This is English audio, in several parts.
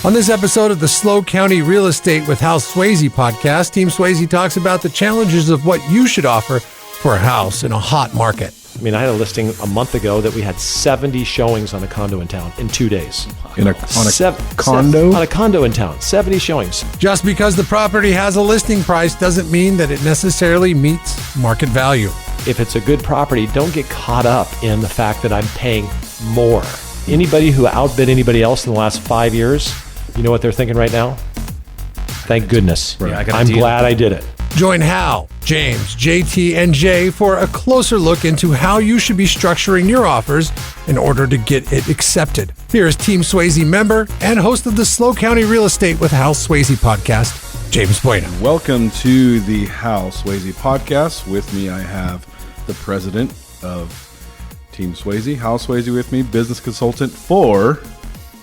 On this episode of the SLO County Real Estate with House Swayze podcast, Team Swayze talks about the challenges of what you should offer for a house in a hot market. I mean, I had a listing a month ago that we had 70 showings on a condo in town in 2 days. On a condo? On a condo in town, 70 showings. Just because the property has a listing price doesn't mean that it necessarily meets market value. If it's a good property, don't get caught up in the fact that I'm paying more. Anybody who outbid anybody else in the last 5 years, you know what they're thinking right now? Thank goodness. Right. Yeah, I'm glad I did it. Join Hal, James, JT, and Jay for a closer look into how you should be structuring your offers in order to get it accepted. Here's Team Swayze member and host of the SLO County Real Estate with House Swayze podcast, James Bueno. Welcome to the House Swayze podcast. With me, I have the president of Team Swayze, Hal Swayze with me, business consultant for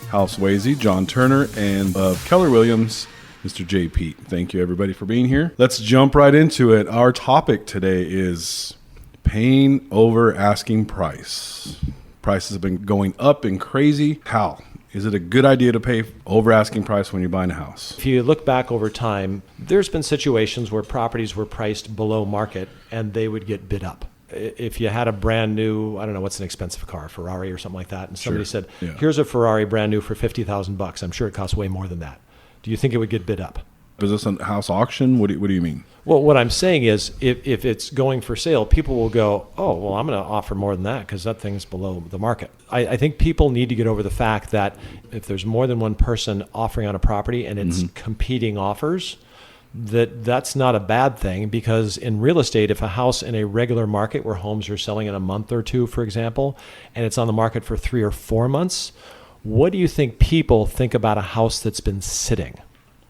Hal Swayze, John Turner, and Keller Williams, Mr. J. Pete. Thank you, everybody, for being here. Let's jump right into it. Our topic today is paying over asking price. Prices have been going up and crazy. Hal, is it a good idea to pay over asking price when you're buying a house? If you look back over time, there's been situations where properties were priced below market and they would get bid up. If you had a brand new, I don't know, what's an expensive car, Ferrari or something like that, and somebody said, here's a Ferrari brand new for $50,000. I'm sure it costs way more than that. Do you think it would get bid up? Is this a house auction? What do you mean? Well, what I'm saying is if it's going for sale, people will go, oh, well, I'm going to offer more than that because that thing's below the market. I think people need to get over the fact that if there's more than one person offering on a property and it's competing offers, that's not a bad thing, because in real estate, if a house in a regular market where homes are selling in a month or two, for example, and it's on the market for 3 or 4 months, what do you think people think about a house that's been sitting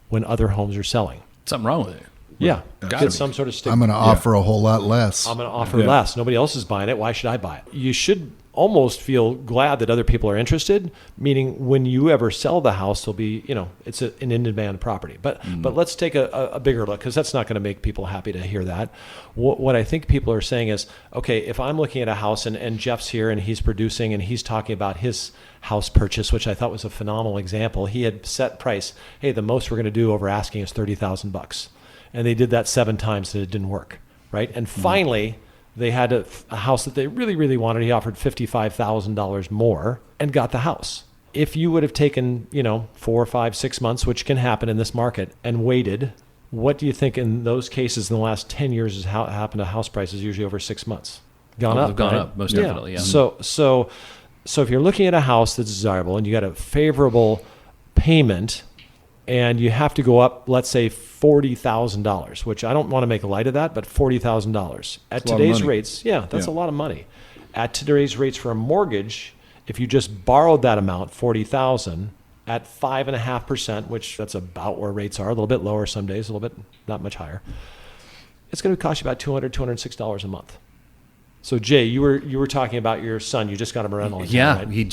when other homes are selling? Something wrong with it. Yeah. Gotta be. Some sort of stigma. I'm going to offer a whole lot less. I'm going to offer less. Nobody else is buying it. Why should I buy it? You should almost feel glad that other people are interested, meaning when you ever sell the house, there'll be, it's an in-demand property. But let's take a bigger look, because that's not going to make people happy to hear that. What I think people are saying is, okay, if I'm looking at a house and Jeff's here and he's producing and he's talking about his house purchase, which I thought was a phenomenal example. He had set price. Hey, the most we're going to do over asking is $30,000. And they did that 7 times and it didn't work, right? And finally, they had a house that they really, really wanted. He offered $55,000 more and got the house. If you would have taken, 4, 5, 6 months, which can happen in this market, and waited, what do you think in those cases in the last 10 years has happened to house prices usually over 6 months? Gone up, gone right? up, most definitely, yeah. So if you're looking at a house that's desirable and you got a favorable payment and you have to go up, let's say $40,000, which I don't want to make light of that, but $40,000 at today's rates, that's a lot of money. At today's rates for a mortgage, if you just borrowed that amount, $40,000 at 5.5%, which that's about where rates are, a little bit lower some days, a little bit not much higher, it's going to cost you about $200, $206 a month. So Jay, you were talking about your son. You just got him a rental. Right? He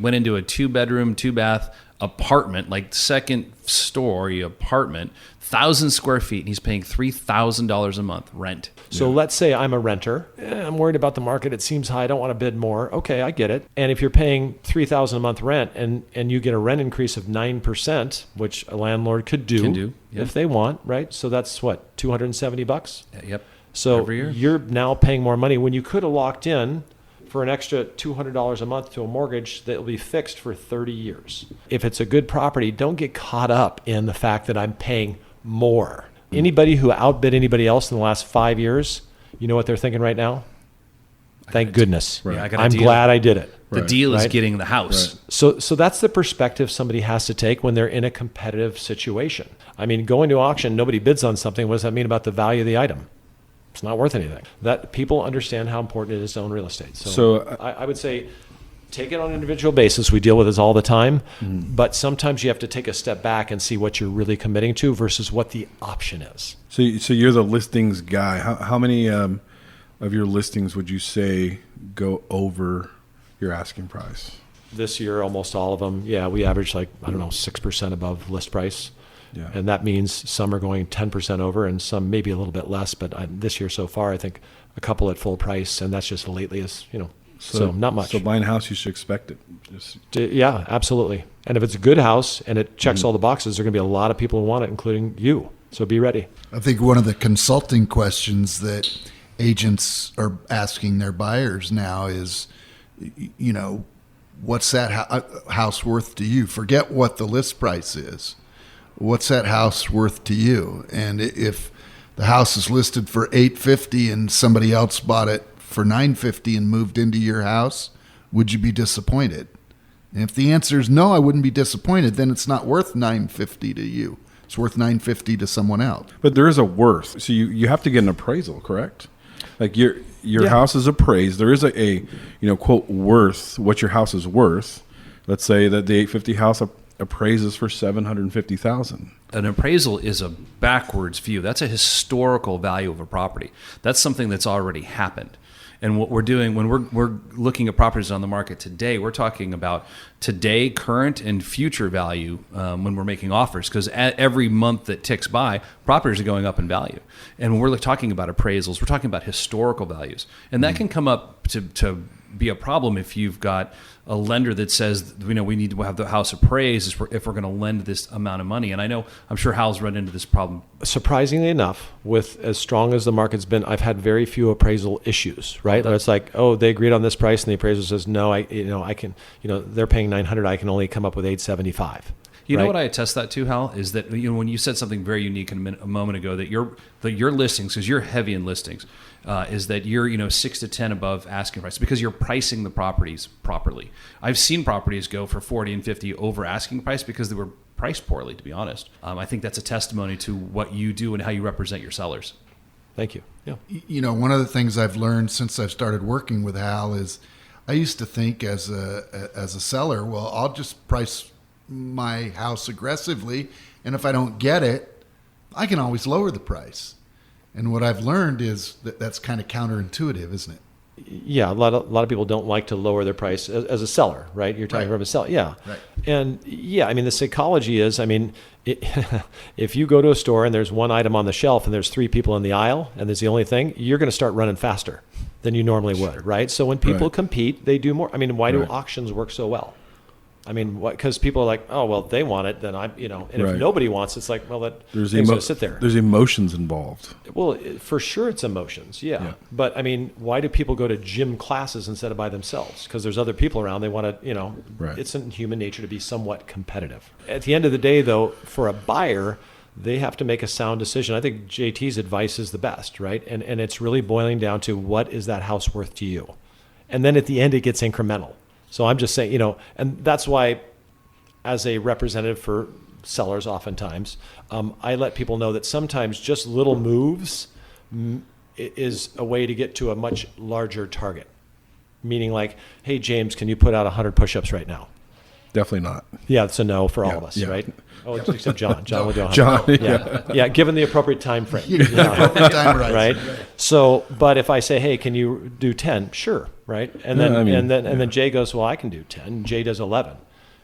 went into a 2-bedroom, 2-bath apartment, like second-story apartment, 1,000 square feet, and he's paying $3,000 a month rent. So let's say I'm a renter. I'm worried about the market. It seems high. I don't want to bid more. Okay, I get it. And if you're paying $3,000 a month rent and you get a rent increase of 9%, which a landlord could do if they want, right? So that's what, $270? Yep. So every year. You're now paying more money when you could have locked in for an extra $200 a month to a mortgage that will be fixed for 30 years. If it's a good property, don't get caught up in the fact that I'm paying more. Anybody who outbid anybody else in the last 5 years, you know what they're thinking right now? Thank goodness. Right. Yeah, I'm glad I did it. The deal is getting the house. Right. So that's the perspective somebody has to take when they're in a competitive situation. I mean, going to auction, nobody bids on something. What does that mean about the value of the item? It's not worth anything. That people understand how important it is to own real estate. So I would say take it on an individual basis. We deal with this all the time, but sometimes you have to take a step back and see what you're really committing to versus what the option is. So you're the listings guy. How many of your listings would you say go over your asking price? This year, almost all of them. Yeah, we average 6% above list price. Yeah. And that means some are going 10% over and some maybe a little bit less. But this year so far, I think a couple at full price, and that's just lately as So not much. So buying a house, you should expect it. Yeah, absolutely. And if it's a good house and it checks all the boxes, there are going to be a lot of people who want it, including you. So be ready. I think one of the consulting questions that agents are asking their buyers now is, what's that house worth to you? Forget what the list price is. What's that house worth to you? And if the house is listed for $850 and somebody else bought it for $950 and moved into your house, would you be disappointed? And if the answer is no, I wouldn't be disappointed, then it's not worth $950 to you. It's worth $950 to someone else. But there is a worth. So you have to get an appraisal, correct? Like your house is appraised. There is a quote worth, what your house is worth. Let's say that the $850 house appraises for $750,000. An appraisal is a backwards view. That's a historical value of a property. That's something that's already happened. And what we're doing when we're looking at properties on the market today, we're talking about today, current, and future value when we're making offers. Because every month that ticks by, properties are going up in value. And when we're talking about appraisals, we're talking about historical values. And that can come up to be a problem if you've got a lender that says, we need to have the house appraised if we're going to lend this amount of money. And I'm sure Hal's run into this problem. Surprisingly enough, with as strong as the market's been, I've had very few appraisal issues, right? It's like, oh, they agreed on this price and the appraiser says, no, I can, they're paying $900, I can only come up with $875. You know what I attest that to, Hal, is that when you said something very unique a moment ago, that your listings, because you're heavy in listings, is that you're 6 to 10 above asking price because you're pricing the properties properly. I've seen properties go for 40 and 50 over asking price because they were priced poorly, to be honest. I think that's a testimony to what you do and how you represent your sellers. Thank you. Yeah. One of the things I've learned since I've started working with Hal is I used to think as a seller, well, I'll just price my house aggressively, and if I don't get it, I can always lower the price. And what I've learned is that that's kind of counterintuitive, isn't it? Yeah, a lot of people don't like to lower their price as a seller, right? You're talking from a seller, yeah. Right. And yeah, the psychology is, if you go to a store and there's one item on the shelf and there's 3 people in the aisle and there's the only thing, you're going to start running faster than you normally would, right? So when people compete, they do more. Why do auctions work so well? Because people are like, oh, well, they want it, then and if nobody wants it, it's like, well, thing's going to sit there. There's emotions involved. Well, for sure it's emotions, yeah. But, why do people go to gym classes instead of by themselves? Because there's other people around. They want to, It's in human nature to be somewhat competitive. At the end of the day, though, for a buyer, they have to make a sound decision. I think JT's advice is the best, right? And it's really boiling down to what is that house worth to you? And then at the end, it gets incremental. So I'm just saying, and that's why as a representative for sellers oftentimes, I let people know that sometimes just little moves is a way to get to a much larger target. Meaning like, hey, James, can you put out 100 push-ups right now? Definitely not. Yeah, it's a no for all of us, right? Oh, except John. John will do 100. John, yeah, given the appropriate time frame. Right? So, but if I say, hey, can you do 10? Sure, right? And then then Jay goes, well, I can do 10. Jay does 11.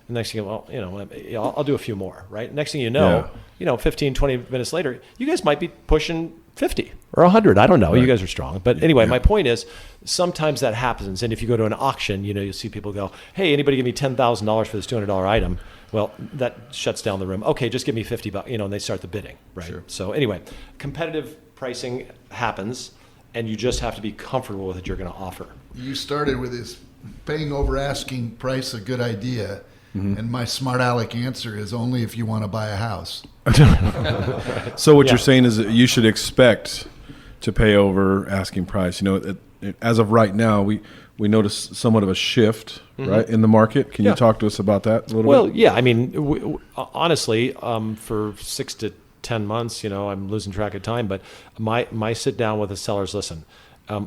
And next thing, I'll do a few more, right? Next thing you know, 15, 20 minutes later, you guys might be pushing 50 or 100. I don't know. Right. You guys are strong. But anyway, my point is sometimes that happens. And if you go to an auction, you'll see people go, hey, anybody give me $10,000 for this $200 item? Well, that shuts down the room. Okay, just give me $50, and they start the bidding, right? Sure. So anyway, competitive pricing happens, and you just have to be comfortable with what you're going to offer. You started with this paying over asking price a good idea. Mm-hmm. And my smart aleck answer is only if you want to buy a house. So what you're saying is that you should expect to pay over asking price. As of right now, we notice somewhat of a shift, right, in the market. Can you talk to us about that a little bit? Well, yeah. Honestly, for 6 to 10 months, I'm losing track of time. But my sit down with the sellers, listen.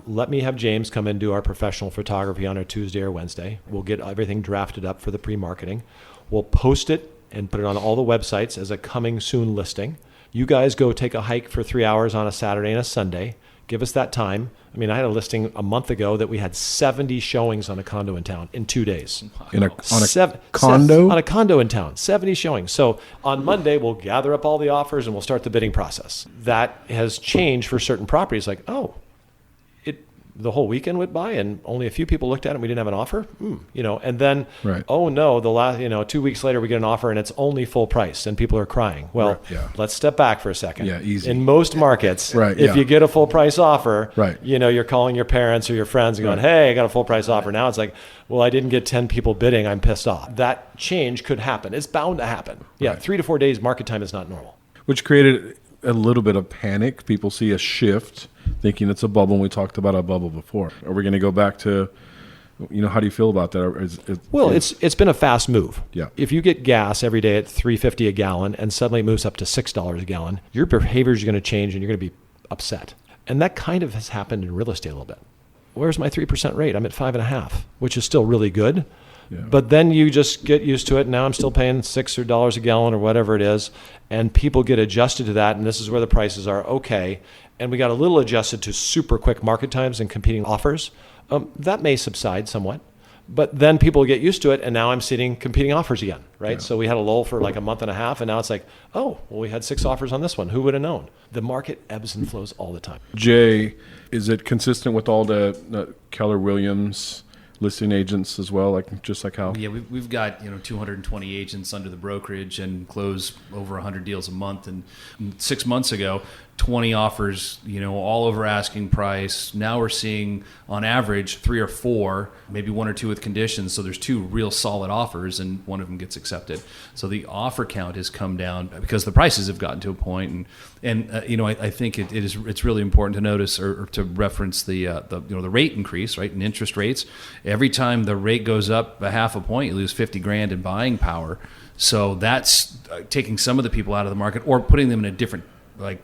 Let me have James come in and do our professional photography on a Tuesday or Wednesday. We'll get everything drafted up for the pre-marketing. We'll post it and put it on all the websites as a coming soon listing. You guys go take a hike for 3 hours on a Saturday and a Sunday. Give us that time. I had a listing a month ago that we had 70 showings on a condo in town in 2 days. On a condo? On a condo in town, 70 showings. So on Monday, we'll gather up all the offers and we'll start the bidding process. That has changed for certain properties like, the whole weekend went by and only a few people looked at it and we didn't have an offer, and then, Right. oh no, the last, 2 weeks later we get an offer and it's only full price and people are crying. Well, Right, yeah. let's step back for a second. Yeah, easy. In most markets, Right, if yeah. you get a full price offer, Right. you're calling your parents or your friends and going, Right. hey, I got a full price offer. Now it's like, well, I didn't get 10 people bidding. I'm pissed off. That change could happen. It's bound to happen. Yeah, Right. 3 to 4 days market time is not normal. Which created a little bit of panic. People see a shift, thinking it's a bubble. And we talked about a bubble before. Are we going to go back to, how do you feel about that? Well, it's been a fast move. Yeah. If you get gas every day at $3.50 a gallon and suddenly it moves up to $6 a gallon, your behavior is going to change and you're going to be upset. And that kind of has happened in real estate a little bit. Where's my 3% rate? I'm at 5.5, which is still really good. Yeah. But then you just get used to it. Now I'm still paying $6 a gallon or whatever it is. And people get adjusted to that. And this is where the prices are okay. And we got a little adjusted to super quick market times and competing offers. That may subside somewhat. But then people get used to it. And now I'm seeing competing offers again, right? Yeah. So we had a lull for like a month and a half. And now it's like, oh, well, we had 6 offers on this one. Who would have known? The market ebbs and flows all the time. Jay, is it consistent with all the Keller Williams listing agents as well, just like how? Yeah, we've got 220 agents under the brokerage and close over 100 deals a month. And 6 months ago, 20 offers, all over asking price. Now we're seeing on average 3 or 4, maybe 1 or 2 with conditions. So there's 2 real solid offers and one of them gets accepted. So the offer count has come down because the prices have gotten to a point. And I think it's really important to notice or to reference the rate increase, right? And interest rates. Every time the rate goes up a half a point, you lose $50,000 in buying power. So that's taking some of the people out of the market or putting them in a different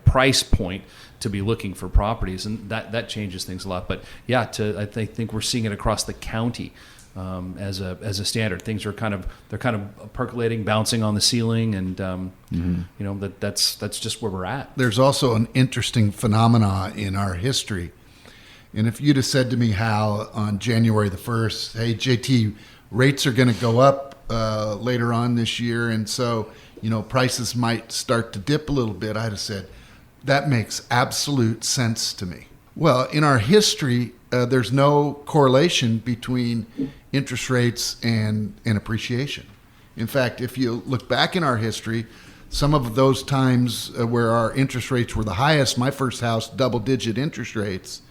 price point to be looking for properties, and that changes things a lot. But yeah, I think we're seeing it across the county as a standard. Things are kind of percolating, bouncing on the ceiling, and that's just where we're at. There's also an interesting phenomena in our history. And if you'd have said to me, Hal, on January the 1st, hey, JT, rates are going to go up later on this year, and so prices might start to dip a little bit, I'd have said, that makes absolute sense to me. Well, in our history, there's no correlation between interest rates and appreciation. In fact, if you look back in our history, some of those times where our interest rates were the highest, my first house, double-digit interest rates,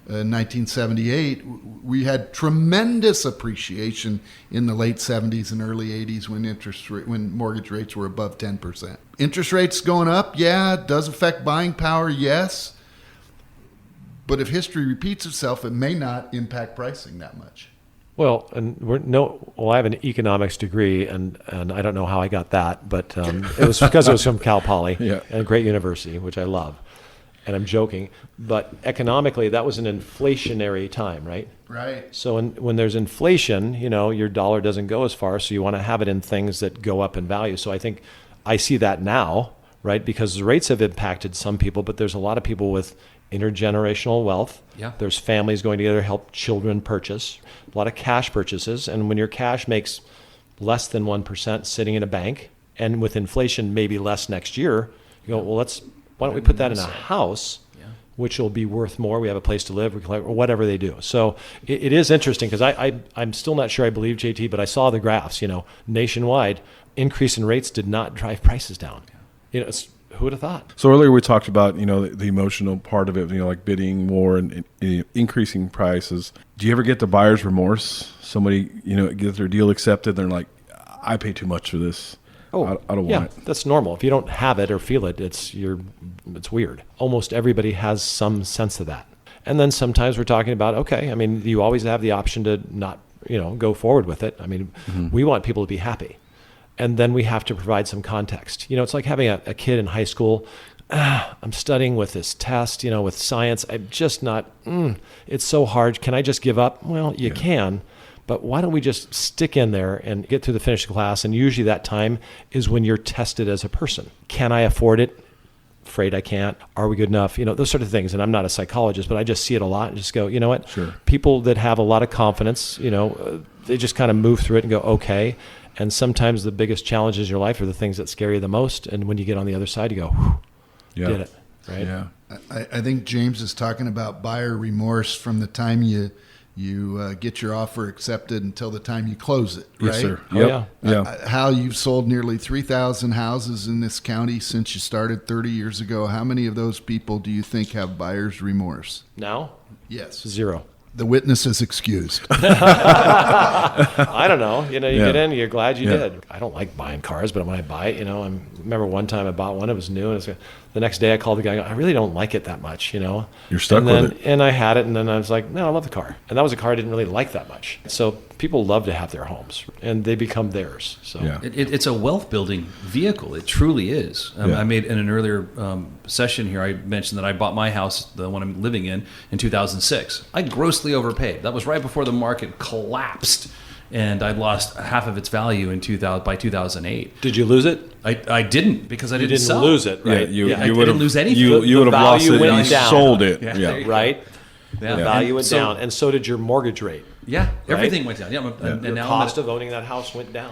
1978, we had tremendous appreciation in the late 70s and early 80s when mortgage rates were above 10%. Interest rates going up, yeah, it does affect buying power, yes. But if history repeats itself, it may not impact pricing that much. Well, I have an economics degree, and I don't know how I got that, but it was because it was from Cal Poly, Yeah. a great university, which I love. And I'm joking, but economically, that was an inflationary time, right? Right. So when there's inflation, your dollar doesn't go as far, so you want to have it in things that go up in value. So I think I see that now, right? Because the rates have impacted some people, but there's a lot of people with intergenerational wealth. Yeah. There's families going together to help children purchase, a lot of cash purchases. And when your cash makes less than 1% sitting in a bank, and with inflation maybe less next year, you go, well, why don't we put that in a house, which will be worth more? We have a place to live, or whatever they do. So it is interesting because I'm still not sure I believe JT, but I saw the graphs. Nationwide, increase in rates did not drive prices down. Who would have thought? So earlier we talked about the emotional part of it, like bidding more and increasing prices. Do you ever get the buyer's remorse? Somebody gets their deal accepted, they're like, I pay too much for this. I don't want it. That's normal. If you don't have it or feel it, it's weird. Almost everybody has some sense of that. And then sometimes we're talking about, okay, you always have the option to not, go forward with it. We want people to be happy. And then we have to provide some context. It's like having a kid in high school. I'm studying with this test, with science. I'm just not, it's so hard. Can I just give up? Well, you can. But why don't we just stick in there and get through the finish class? And usually that time is when you're tested as a person. Can I afford it? Afraid I can't. Are we good enough? Those sort of things. And I'm not a psychologist, but I just see it a lot and just go, you know what? Sure. People that have a lot of confidence, they just kind of move through it and go, okay. And sometimes the biggest challenges in your life are the things that scare you the most. And when you get on the other side, you go, whew, did it. Right? Yeah. I think James is talking about buyer remorse from the time you get your offer accepted until the time you close it, right? Yes, sir. Oh, Yep. Yeah. Hal, you've sold nearly 3,000 houses in this county since you started 30 years ago. How many of those people do you think have buyer's remorse? Now? Yes. 0. The witness is excused. I don't know. You Yeah. get in, you're glad you did. I don't like buying cars, but when I buy it, I remember one time I bought one, it was new, and the next day I called the guy, I really don't like it that much, You're stuck and then, with it. And I had it, and then I was like, no, I love the car. And that was a car I didn't really like that much. So people love to have their homes, and they become theirs. So Yeah. It's a wealth building vehicle. It truly is. Yeah. I made in an earlier session here, I mentioned that I bought my house, the one I'm living in 2006. I grossly overpaid. That was right before the market collapsed, and I lost half of its value by 2008. Did you lose it? I didn't, because I You didn't sell. lose it, right? I didn't lose anything. You would have lost value it and went you down. sold it. Yeah. Yeah. Right? Yeah. The value And went so- down, and so did your mortgage rate. Yeah, everything went down. Yeah, and The now cost of owning that house went down.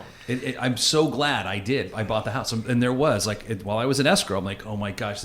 I'm so glad I did. I bought the house, and there was while I was in escrow, I'm like, oh my gosh,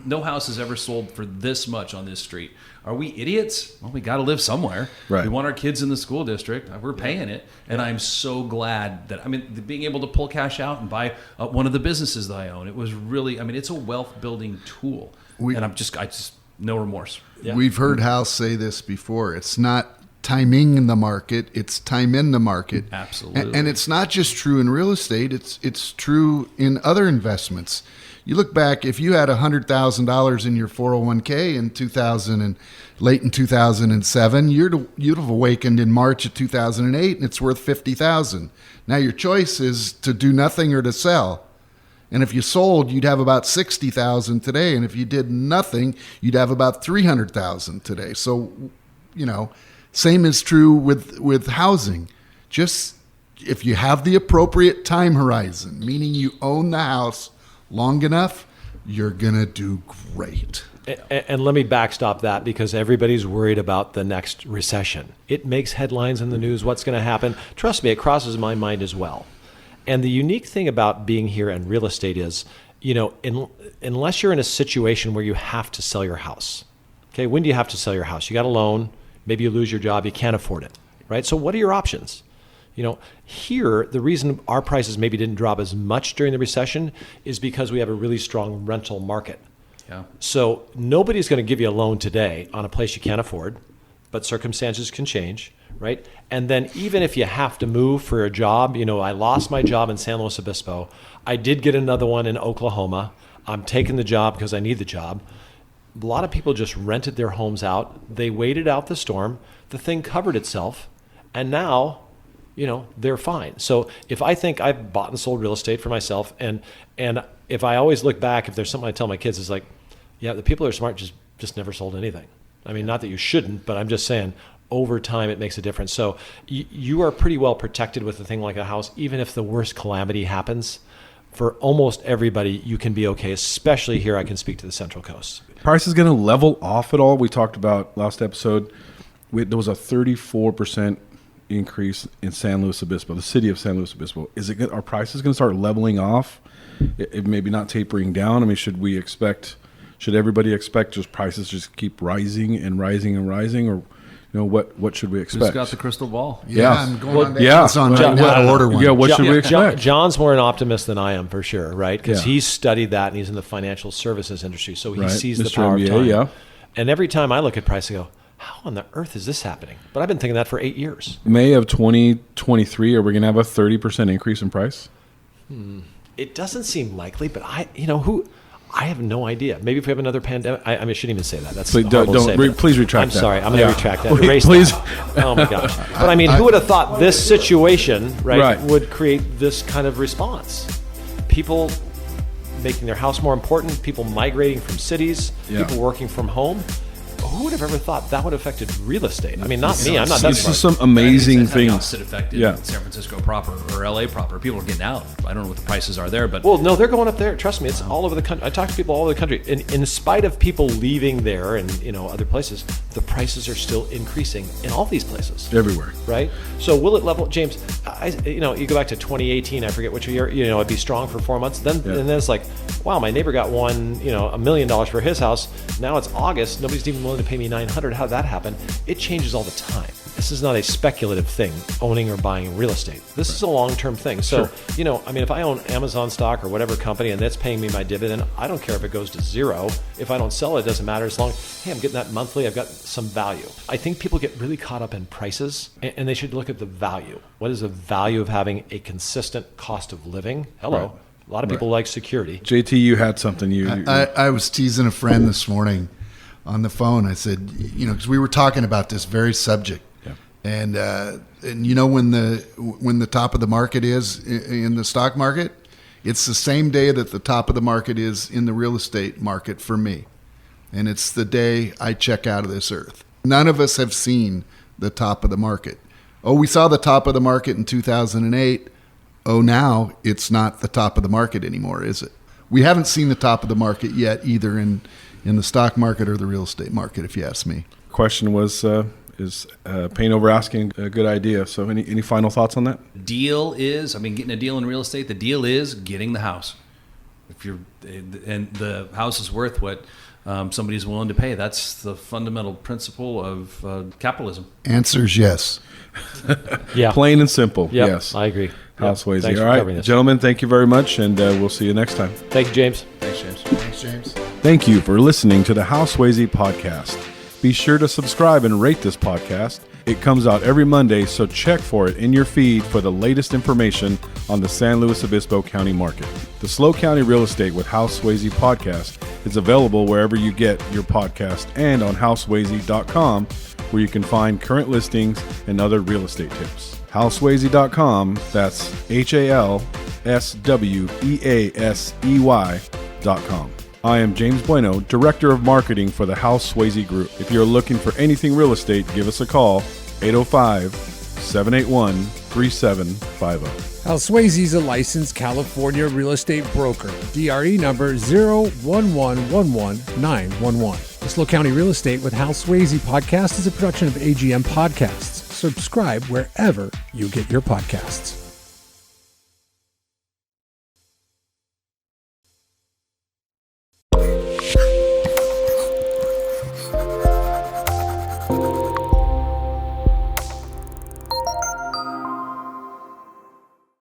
no house has ever sold for this much on this street. Are we idiots? Well, we got to live somewhere. Right. We want our kids in the school district. We're paying it, and I'm so glad that being able to pull cash out and buy one of the businesses that I own. It was really, it's a wealth building tool, and I just no remorse. Yeah. We've heard Hal say this before. It's not timing in the market, it's time in the market. Absolutely. And it's not just true in real estate, it's true in other investments. You look back, if you had $100,000 in your 401k in late in 2007, you'd have awakened in March of 2008 and it's worth $50,000. Now your choice is to do nothing or to sell. And if you sold, you'd have about $60,000 today. And if you did nothing, you'd have about $300,000 today. So, same is true with housing. Just if you have the appropriate time horizon, meaning you own the house long enough, you're going to do great. And let me backstop that, because everybody's worried about the next recession. It makes headlines in the news, what's going to happen. Trust me, it crosses my mind as well. And the unique thing about being here in real estate is, unless you're in a situation where you have to sell your house. Okay, when do you have to sell your house? You got a loan, maybe you lose your job, you can't afford it, right? So what are your options? Here, the reason our prices maybe didn't drop as much during the recession is because we have a really strong rental market. Yeah. So nobody's going to give you a loan today on a place you can't afford, but circumstances can change, right? And then even if you have to move for a job, I lost my job in San Luis Obispo. I did get another one in Oklahoma. I'm taking the job because I need the job. A lot of people just rented their homes out. They waited out the storm. The thing covered itself. And now, they're fine. So if I think I've bought and sold real estate for myself, and if I always look back, if there's something I tell my kids, it's like, yeah, the people who are smart just never sold anything. Not that you shouldn't, but I'm just saying over time it makes a difference. So you are pretty well protected with a thing like a house. Even if the worst calamity happens, for almost everybody, you can be okay, especially here. I can speak to the Central Coast. Price is going to level off at all. We talked about last episode. There was a 34% increase in San Luis Obispo, the city of San Luis Obispo. Is it good? Are prices going to start leveling off? It maybe not tapering down. Should everybody expect just prices just keep rising and rising and rising, or what should we expect? Who's got the crystal ball? Yeah, Yeah. I'm going on to Amazon right now to order one. Yeah, what should we expect? John's more an optimist than I am, for sure, right? Because Yeah. he's studied that, and he's in the financial services industry, so he Right. sees the Mr. power MBA, of time. yeah. And every time I look at price, I go, how on the earth is this happening? But I've been thinking that for 8 years. May of 2023, are we going to have a 30% increase in price? It doesn't seem likely, but I have no idea. Maybe if we have another pandemic, I shouldn't even say that. That's Please horrible to say, but please retract I'm that. sorry. I'm going to retract that. Erase Please. that. Oh my gosh. But who would have thought this situation, Right. would create this kind of response? People making their house more important, people migrating from cities, Yeah. people working from home. who would have ever thought that would have affected real estate? I mean, not me. I'm not that It's just smart. some amazing It's had the things. opposite effect in Yeah. San Francisco proper or LA proper. People are getting out. I don't know what the prices are there, but Well, no, they're going up there. Trust me, it's all over the country. I talk to people all over the country. In spite of people leaving there and other places, the prices are still increasing in all these places. Everywhere. Right? So will it level, James? You go back to 2018. I forget which year. It'd be strong for 4 months. Then and then it's like, wow, my neighbor got $1 million for his house. Now it's August. Nobody's even willing to pay me $900. How did that happen? It changes all the time. This is not a speculative thing, owning or buying real estate. This is a long-term thing. So, if I own Amazon stock or whatever company and that's paying me my dividend, I don't care if it goes to zero. If I don't sell it, it doesn't matter as long, hey, I'm getting that monthly, I've got some value. I think people get really caught up in prices and they should look at the value. What is the value of having a consistent cost of living? Hello. Right. A lot of people like security. JT, you had something. I was teasing a friend this morning on the phone. I said, because we were talking about this very subject. And when the top of the market is in the stock market, it's the same day that the top of the market is in the real estate market for me. And it's the day I check out of this earth. None of us have seen the top of the market. Oh, we saw the top of the market in 2008. Oh, now it's not the top of the market anymore, is it? We haven't seen the top of the market yet, either in the stock market or the real estate market, if you ask me. Question was, is paying over asking a good idea? So any final thoughts on that? deal is, getting a deal in real estate, the deal is getting the house. And the house is worth what somebody's willing to pay. That's the fundamental principle of capitalism. Answer's yes. Yeah. Plain and simple. Yep, Yes. I agree. House Yep. Swayze. Thanks All for right, covering this. gentlemen, thank you very much, and we'll see you next time. Thank you, James. Thanks, James. Thanks, James. Thank you for listening to the House Swayze podcast. Be sure to subscribe and rate this podcast. It comes out every Monday, so check for it in your feed for the latest information on the San Luis Obispo County market. The SLO County Real Estate with House Swayze podcast is available wherever you get your podcast and on houseswayze.com, where you can find current listings and other real estate tips. Houseswayze.com, that's HALSWEASEY.com. I am James Bueno, Director of Marketing for the House Swayze Group. If you're looking for anything real estate, give us a call, 805-781-3750. House Swayze is a licensed California real estate broker. DRE number 01111-911. The SLO County Real Estate with House Swayze podcast is a production of AGM Podcasts. Subscribe wherever you get your podcasts.